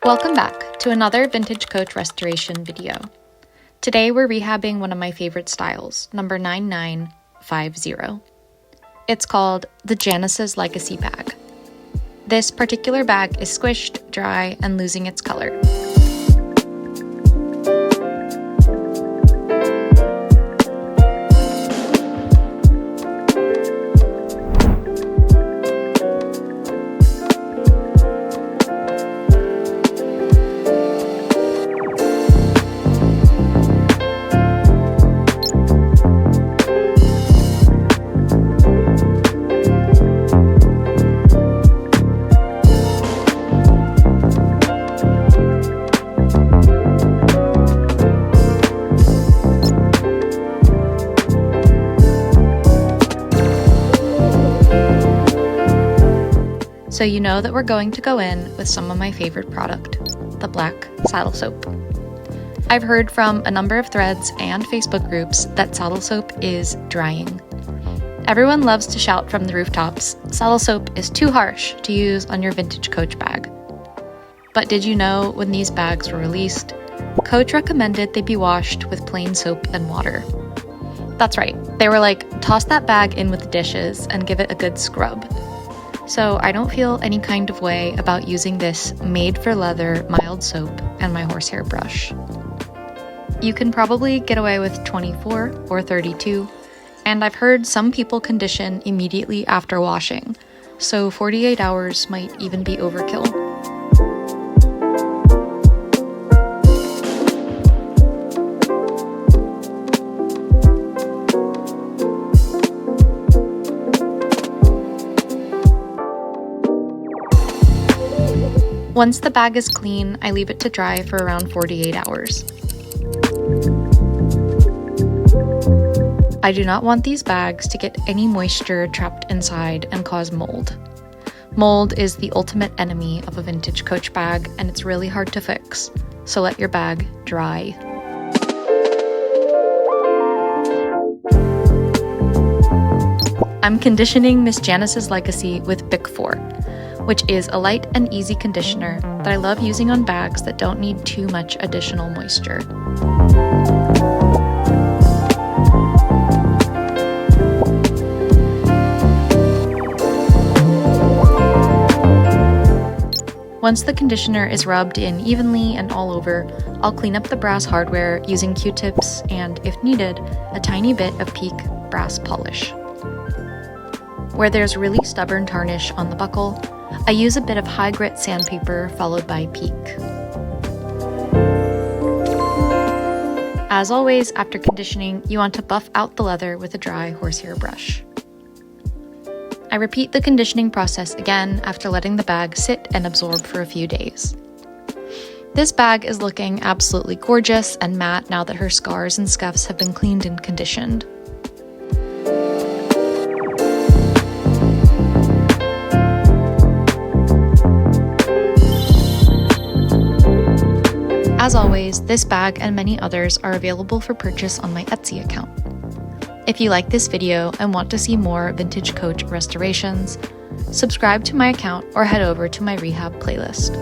Welcome back to another vintage coach restoration video. Today we're rehabbing one of my favorite styles, number 9950. It's called the Janice's Legacy bag. This particular bag is squished, dry, and losing its color. So you know that we're going to go in with some of my favorite product, the black saddle soap. I've heard from a number of threads and Facebook groups that saddle soap is drying. Everyone loves to shout from the rooftops, saddle soap is too harsh to use on your vintage Coach bag. But did you know when these bags were released, Coach recommended they be washed with plain soap and water. That's right, they were like, toss that bag in with the dishes and give it a good scrub. So I don't feel any kind of way about using this made-for-leather mild soap and my horsehair brush. You can probably get away with 24 or 32, and I've heard some people condition immediately after washing, so 48 hours might even be overkill. Once the bag is clean, I leave it to dry for around 48 hours. I do not want these bags to get any moisture trapped inside and cause mold. Mold is the ultimate enemy of a vintage Coach bag, and it's really hard to fix, so let your bag dry. I'm conditioning Miss Janice's Legacy with Bic 4. Which is a light and easy conditioner that I love using on bags that don't need too much additional moisture. Once the conditioner is rubbed in evenly and all over, I'll clean up the brass hardware using Q-tips and, if needed, a tiny bit of Peak brass polish. Where there's really stubborn tarnish on the buckle, I use a bit of high grit sandpaper followed by Peak. As always, after conditioning, you want to buff out the leather with a dry horsehair brush. I repeat the conditioning process again after letting the bag sit and absorb for a few days. This bag is looking absolutely gorgeous and matte now that her scars and scuffs have been cleaned and conditioned. As always, this bag and many others are available for purchase on my Etsy account. If you like this video and want to see more vintage Coach restorations, subscribe to my account or head over to my rehab playlist.